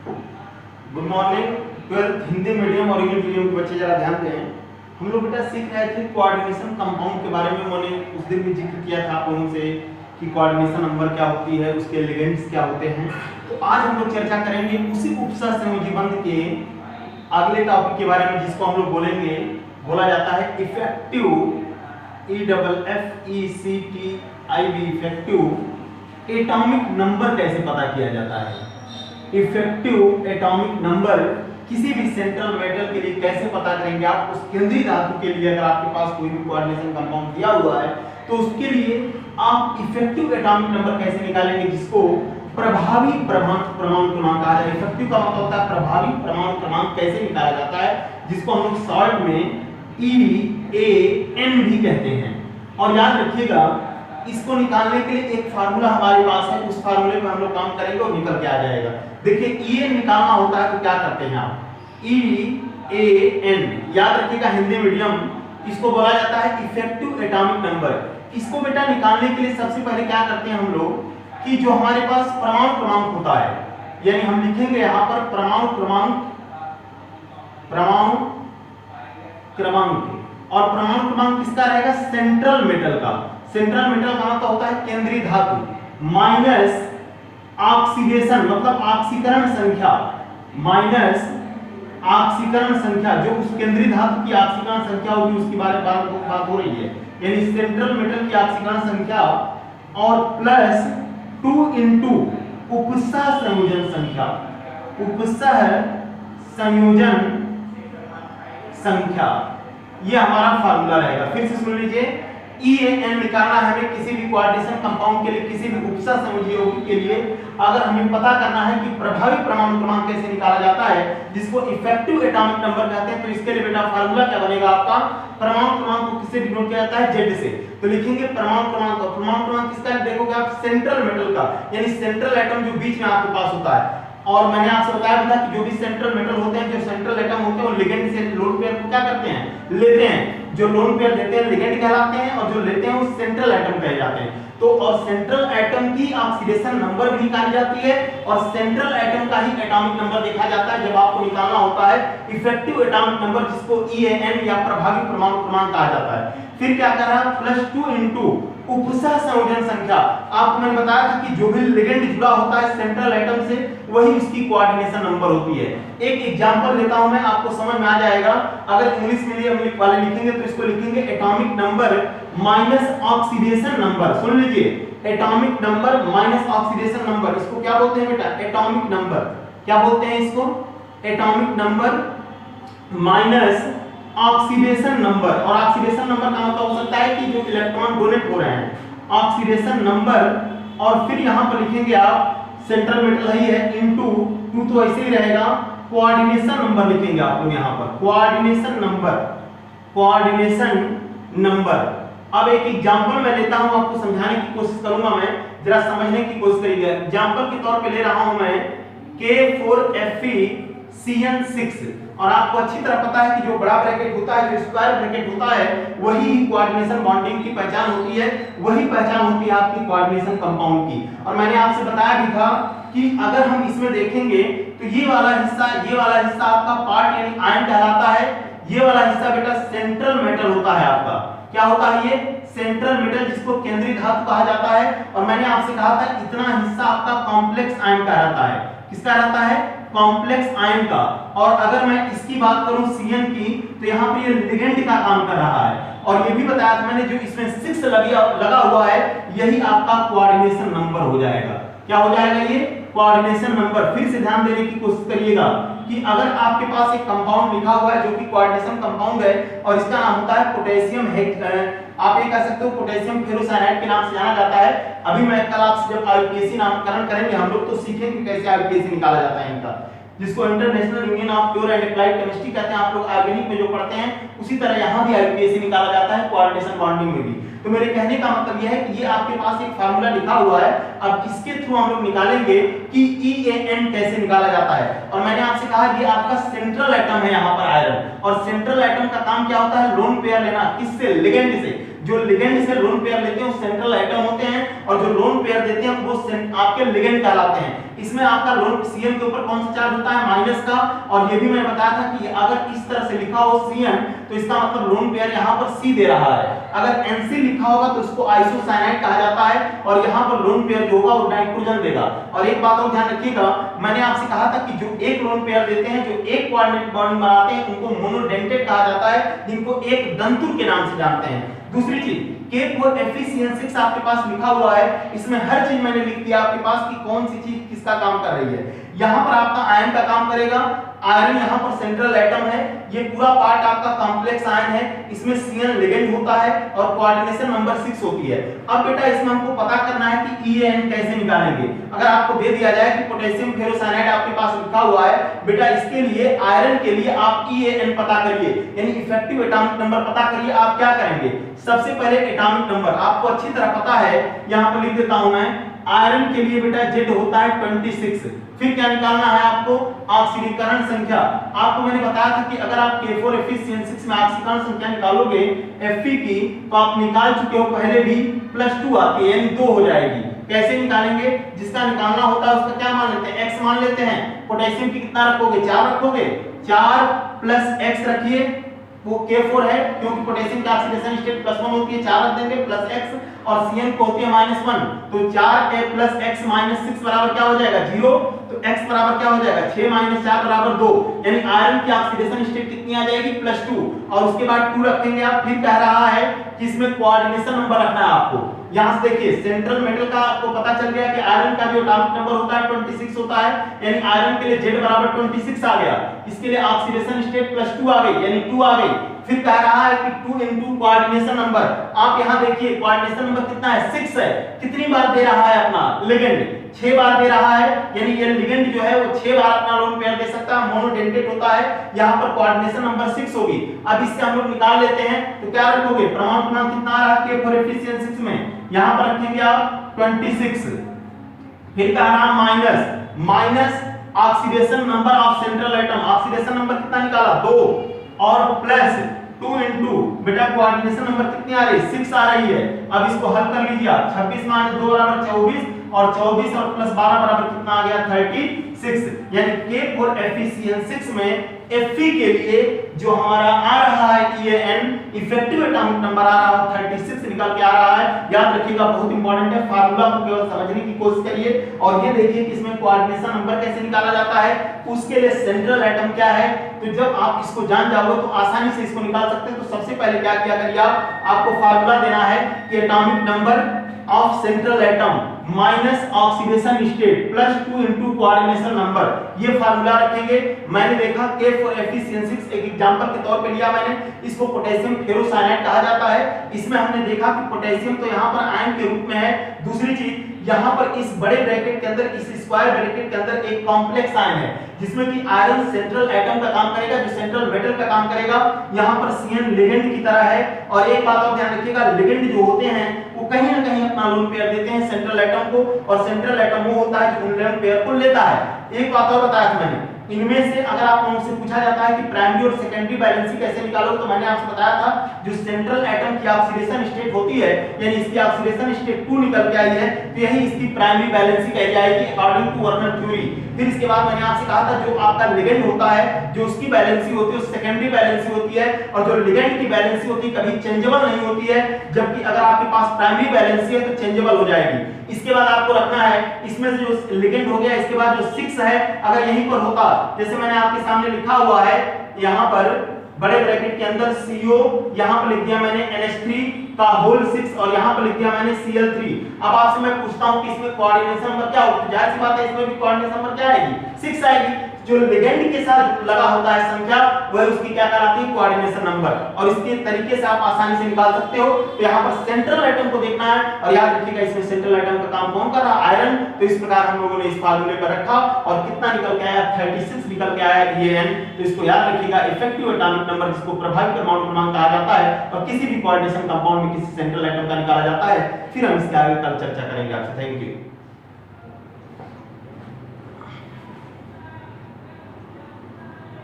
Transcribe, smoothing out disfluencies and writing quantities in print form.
Good morning. 12th Hindi medium और English medium के बच्चे जरा ध्यान दें। हम लोग बेटा सीख रहे थे कोऑर्डिनेशन कंपाउंड के बारे में। मैंने उस दिन भी जिक्र किया था आप लोगों से कि कोऑर्डिनेशन नंबर क्या होती है, उसके लिगेंड्स क्या होते हैं। तो आज हम लोग चर्चा करेंगे उसी उपसर्ग संयोजी बंध के अगले टॉपिक के बारे में, जिसको हम लोग बोलेंगे, बोला जाता है effective, EFFECTIV effective atomic number कैसे पता किया जाता है। इफेक्टिव एटॉमिक नंबर किसी भी सेंट्रल मेटल के लिए कैसे पता करेंगे आप। उस केंद्रीय धातु के लिए अगर आपके पास कोई भी कोऑर्डिनेशन कंपाउंड दिया हुआ है तो उसके लिए आप इफेक्टिव एटॉमिक नंबर कैसे निकालेंगे, जिसको प्रभावी परमाणु क्रमांक कहा जाता है। इफेक्टिव का मतलब होता है प्रभावी परमाणु क्रमांक कैसे निकाला जाता है, जिसको हम लोग शॉर्ट में EAN भी कहते हैं। और याद रखिएगा, इसको निकालने के लिए एक फार्मूला हमारे पास है, उस फार्मूले पे हम लोग काम करेंगे और निकल के आ जाएगा। देखिए EAN निकालना होता है तो क्या करते हैं आप, EAN याद रखिएगा, हिंदी मीडियम इसको बोला जाता है इफेक्टिव एटॉमिक नंबर। इसको बेटा निकालने के लिए सबसे पहले क्या करते हैं हम लोग कि जो हमारे पास परमाणु क्रमांक होता है, यानी हम लिखेंगे यहां पर परमाणु क्रमांक, और परमाणु क्रमांक किसका रहेगा, सेंट्रल मेटल का। सेंट्रल मेटल का मतलब होता है केंद्रीय धातु, माइनस ऑक्सीडेशन मतलब ऑक्सीकरण संख्या, माइनस ऑक्सीकरण संख्या, जो उस केंद्रीय धातु की ऑक्सीकरण संख्या होगी उसकी बारे में बात हो रही है, यानी सेंट्रल मेटल की ऑक्सीकरण संख्या, और प्लस 2 into उपसह संयोजन संख्या, उपसह संयोजन संख्या, ये हमारा फार्मूला रहेगा। फिर से सुन लीजिए, EAN निकालना है हमें किसी भी कोऑर्डिनेशन कंपाउंड के लिए, किसी भी उपसह संयोजी यौगिक के लिए। अगर हमें पता करना है कि प्रभावी परमाणु क्रमांक कैसे निकाला जाता है, जिसको इफेक्टिव एटॉमिक नंबर कहते हैं, तो इसके लिए बेटा फार्मूला क्या बनेगा आपका, परमाणु क्रमांक को किससे डिनोट किया जाता है, Z से। तो लिखेंगे परमाणु क्रमांक, परमाणु क्रमांक किसका देखोगे आप, सेंट्रल मेटल का, यानी सेंट्रल एटम जो बीच में आपके पास होता है। और मैंने आपसे बताया था कि जो भी सेंट्रल मेटल होते हैं, जो सेंट्रल एटम होते हैं, वो लिगेंड से लोन पेयर को क्या करते हैं, लेते हैं। जो लोन पेयर देते हैं लिगेंड कहलाते हैं, और जो लेते हैं वो सेंट्रल एटम कहे जाते हैं। तो और सेंट्रल एटम की ऑक्सीडेशन नंबर भी निकाली जाती है, और सेंट्रल एटम का ही एटॉमिक नंबर देखा जाता है जब आपको निकालना होता है इफेक्टिव एटॉमिक नंबर, जिसको EAN या प्रभावी परमाणु क्रमांक कहा जाता है। फिर क्या कर रहा है, +2 into उपसह संयोजन संख्या। आपको मैंने बताया था कि जो भी लिगेंड जुड़ा होता है सेंट्रल एटम से, वही उसकी कोऑर्डिनेशन नंबर होती है। एक एग्जांपल लेता हूं मैं, आपको समझ में आ जाएगा। अगर इंग्लिश मीडियम वाले लिखेंगे तो इसको लिखेंगे atomic number minus oxidation number. सुन लीजिए, atomic number minus oxidation number, इसको क्या बोलते हैं बेटा, एटॉमिक नंबर। क्या बोलते हैं इसको, atomic number minus oxidation number. और ऑक्सीडेशन नंबर का मतलब हो सकता है कि जो इलेक्ट्रॉन डोनेट हो रहे हैं, ऑक्सीडेशन नंबर। और फिर यहां पर लिखेंगे आप, सेंट्रल मेटल ही है, इनटू 2 तो ऐसे ही रहेगा, कोऑर्डिनेशन नंबर लिखेंगे आप लोग यहां पर, कोऑर्डिनेशन नंबर, कोऑर्डिनेशन नंबर। अब एक एग्जांपल मैं लेता हूं, आपको समझाने की कोशिश करूंगा, मैं जरा समझने की कोशिश करिएगा। एग्जांपल के तौर पे ले रहा हूं मैं K4FeCN6, और आपको अच्छी तरह पता है कि जो बड़ा ब्रैकेट होता है, जो स्क्वायर ब्रैकेट होता है, वही कोऑर्डिनेशन बॉन्डिंग की पहचान होती है, वही पहचान होती है आपकी कोऑर्डिनेशन कंपाउंड की। और मैंने आपसे बताया भी था कि अगर हम इसमें देखेंगे तो ये वाला हिस्सा आपका पार्ट यानी आयन कहलाता है। ये वाला हिस्सा बेटा सेंट्रल मेटल होता है आपका। क्या होता है ये, सेंट्रल मेटल, जिसको केंद्रीय धातु कहा जाता है। और मैंने आपसे कहा था इतना हिस्सा आपका कॉम्प्लेक्स आयन का रहता है। किसका रहता है, कॉम्प्लेक्स आयन का। और अगर मैं इसकी बात करूं CN की, तो यहाँ पर ये लिगेंड का काम कर रहा है। और ये भी बताया था मैंने, जो इसमें 6 लगा हुआ है, यही आपका कोऑर्डिनेशन नंबर हो जाएगा। क्या हो जाएगा, ये कोऑर्डिनेशन नंबर। फिर से ध्यान देने की कोशिश करिएगा कि अगर आपके पास एक कंपाउंड लिखा हुआ है जो कि कोऑर्डिनेशन कंपाउंड है, और इसका नाम होता है पोटेशियम, आप ये कह सकते हो पोटेशियम फेरोसाइनाइड के नाम से जाना जाता है। अभी मैं कल आपसे जब IUPAC नामकरण करेंगे हम लोग, तो सीखेंगे कैसे IUPAC निकाला जाता है इनका, जिसको international union of pure and applied chemistry कहते हैं। आप लोग ऑर्गेनिक में जो पढ़ते हैं, उसी तरह यहाँ भी IUPAC निकाला जाता है, कोऑर्डिनेशन बॉन्डिंग में भी। तो मेरे कहने का मतलब यह है कि ये आपके पास एक फार्मूला लिखा हुआ है, अब इसके थ्रू हम लोग निकालेंगे कि EAN कैसे निकाला जाता है। और मैंने आपसे कहा ये आपका सेंट्रल एटम है यहाँ पर आयरन, और सेंट्रल एटम का काम क्या होता है, लोन पेयर लेना। किससे, लिगेंड से। जो लिगेंड से लोन पेयर लेते हैं वो सेंट्रल एटम होते हैं, और जो लोन पेयर देते हैं वो आपके लिगेंड कहलाते हैं। इसमें आपका लोन Cn के ऊपर कौन सा चार्ज होता है, माइनस का। और ये भी मैंने बताया था कि अगर इस तरह से लिखा हो Cn तो इसका मतलब लोन पेयर यहाँ पर C दे रहा है। अगर Nc लिखा होगा तो इसको आइसोसाइनाइड कहा जाता है और यहाँ पर लोन पेयर जो होगा वो नाइट्रोजन देगा। और एक बात और ध्यान रखिएगा, मैंने आपसे कहा था कि जो एक लोन पेयर देते हैं, जो एक कोऑर्डिनेट बॉन्डिंग बनाते हैं, उनको मोनोडेंटेट कहा जाता है, जिनको एक दंतुर के नाम से जानते हैं। दूसरी चीज K4FeCN6 आपके पास लिखा हुआ है, इसमें हर चीज मैंने लिख दिया आपके पास कि कौन सी चीज किसका काम कर रही है। यहाँ पर आपका आयन का काम करेगा, आयरन यहाँ पर सेंट्रल एटम है, ये पूरा पार्ट आपका कॉम्प्लेक्स आयन है, इसमें Cn लिगेंड होता है और कोऑर्डिनेशन नंबर 6 होती है। अब बेटा इसमें हमको पता करना है कि EAN कैसे निकालेंगे। अगर आपको दे दिया जाए कि पोटेशियम फेरोसाइनाइड आपके पास लिखा हुआ है, बेटा इसके लिए आयरन के लिए आप EAN पता करिए, यानी इफेक्टिव एटॉमिक नंबर पता करिए। आप क्या करेंगे, सबसे पहले एटॉमिक नंबर आपको अच्छी तरह पता है, यहाँ पर लिख देता हूं मैं। आयरन के लिए बेटा Z होता है 26। फिर क्या निकालना है आपको, ऑक्सीकरण संख्या। आपको मैंने बताया था कि अगर आप K4FeCN6 में ऑक्सीकरण संख्या निकालोगे Fe की, तो आप निकाल चुके हो पहले भी, +2 आती है, यानी 2 हो जाएगी। कैसे निकालेंगे, जिसका निकालना होता है उसका क्या मान लेते हैं, x मान लेते हैं। पोटेशियम की कितना रखोगे, 4 रखोगे, 4 + x रखिए, वो K4 है क्योंकि पोटेशियम की ऑक्सीडेशन स्टेट +1 होती है, 4 रख देंगे +x, और Cn को होती है -1, तो 4a + x - 6 बराबर क्या हो जाएगा, 0। तो x बराबर क्या हो जाएगा, 6 - 4 बराबर 2, यानी आयरन की ऑक्सीडेशन स्टेट कितनी आ जाएगी, +2। और उसके बाद 2 रखेंगे आप। फिर कह रहा है कि इसमें कोऑर्डिनेशन नंबर रखना है आपको। यहां से देखिए सेंट्रल मेटल का आपको पता चल गया कि आयरन का जो एटॉमिक नंबर होता है 26 होता है, यानी आयरन के लिए Z बराबर 26 आ गया। इसके लिए ऑक्सीडेशन स्टेट +2 आ गई, यानी 2 आ गई। फिर कह रहा है कि 2 * कोऑर्डिनेशन नंबर। आप यहां देखिए कोऑर्डिनेशन नंबर कितना है, 6 है। कितनी बार दे रहा है अपना लिगेंड, 6 बार दे रहा है, यानी ये लिगेंड जो है वो 6 बार अपना लोन पेयर दे सकता है, मोनोडेंटेट होता है। यहां पर कोऑर्डिनेशन नंबर 6 होगी। अब इससे हम लोग निकाल लेते हैं, तो क्या रखोगे, परमाणु क्रमांक कितना आ रहा है K4FeCN6 में, यहां पर रखेंगे आप 26। फिर कह रहा minus oxidation number of central atom. Oxidation number कितना निकाला, 2, और +2 * बेटा कोऑर्डिनेशन नंबर कितनी आ रही है, 6 आ रही है। अब इसको हल कर लीजिए आप, 26 - 2 बराबर 24, और 24 और +12 बराबर कितना आ गया, 36। यानी K4FeCN6 में Fe के लिए जो हमारा आ रहा है EAN, इफेक्टिव एटॉमिक नंबर आ रहा है 36 निकल के आ रहा है। याद रखिएगा, बहुत इंपॉर्टेंट है, फार्मूला को केवल समझने की कोशिश करिए। और ये देखिए कि इसमें कोऑर्डिनेशन नंबर कैसे निकाला जाता है, उसके लिए सेंट्रल एटम क्या है। तो जब आप इसको जान जाओगे तो आसानी से इसको निकाल सकते हैं। तो सबसे पहले क्या किया करिए आप, आपको फार्मूला देना है कि atomic number of central atom minus oxidation state +2 * coordination number, ये फार्मूला रखेंगे। मैंने देखा K4FeCN6 एक एग्जांपल के तौर पे लिया मैंने, इसको पोटेशियम फेरोसाइनाइड कहा जाता है। इसमें हमने देखा कि पोटेशियम तो यहाँ पर आयन के रूप में है। दूसरी चीज, यहाँ पर इस बड़े ब्रैकेट के अंदर, इस स्क्वायर ब्रैकेट के अंदर एक कॉम्प्लेक्स आयन है, जिसमें कि आयरन सेंट्रल एटम का काम करेगा, जो सेंट्रल मेटल का काम करेगा। यहाँ पर Cn लिगेंड की तरह है। और एक बात और ध्यान रखिएगा, लिगेंड जो होते हैं वो कहीं ना कहीं अपना लोन पेयर देते हैं सेंट्रल एटम को, और सेंट्रल एटम वो होता है जो उन लोन पेयर को लेता है। एक बात और बताया था मैंने, इनमें से अगर आप लोगों से पूछा जाता है कि प्राइमरी और सेकेंडरी बैलेंसी कैसे निकालो, तो मैंने आपसे बताया था जो सेंट्रल एटम की ऑक्सीडेशन स्टेट होती है, यानी इसकी ऑक्सीडेशन स्टेट 2 निकल के आई है, तो यही इसकी प्राइमरी बैलेंसी कही जाएगी अकॉर्डिंग टू वर्नर थ्योरी। फिर इसके बाद मैंने आपसे कहा था जो आपका लिगेंड होता है, जो उसकी बैलेंसी होती है वो सेकेंडरी बैलेंसी होती है, और जो लिगेंड की बैलेंसी होती है कभी चेंजेबल नहीं होती है, जबकि अगर आपके पास प्राइमरी बैलेंसी है तो चेंजेबल हो जाएगी। इसके बाद आपको रखना है, इसमें से जो लिगेंड हो गया, इसके बाद जो 6 है, अगर यहीं पर होता, जैसे मैंने आपके सामने लिखा हुआ है यहाँ पर बड़े ब्रैकेट के अंदर CO, यहाँ पर लिख दिया मैंने NH3 का होल 6, और यहाँ पर लिख दिया मैंने Cl3। अब आपसे मैं पूछता हूँ कि इसमें कोऑर्डिनेशन नंबर क्या होगा, जाहिर सी बात है इसमें भी कोऑर्डिनेशन नंबर क्या आएगी, 6 आएगी। जो लिगेंड के साथ लगा होता है संख्या, वह उसकी क्या कहलाती है, कोऑर्डिनेशन नंबर। और इसके तरीके से आप आसानी से निकाल सकते हो। तो यहाँ पर सेंट्रल एटम को देखना है, और याद रखिएगा इसमें सेंट्रल एटम का काम कौन कर रहा है, आयरन। तो इस प्रकार हम लोगों ने इस फार्मूले पर रखा, और कितना निकल के आया, 36 निकल के आया EAN। तो इसको याद रखिएगा, इफेक्टिव एटॉमिक नंबर जिसको प्रभावी परमाणु क्रमांक कहा जाता है, और किसी भी कोऑर्डिनेशन कंपाउंड में किसी सेंट्रल एटम का निकाला जाता है। फिर हम इसके आगे कल चर्चा करेंगे। आपसे थैंक यू।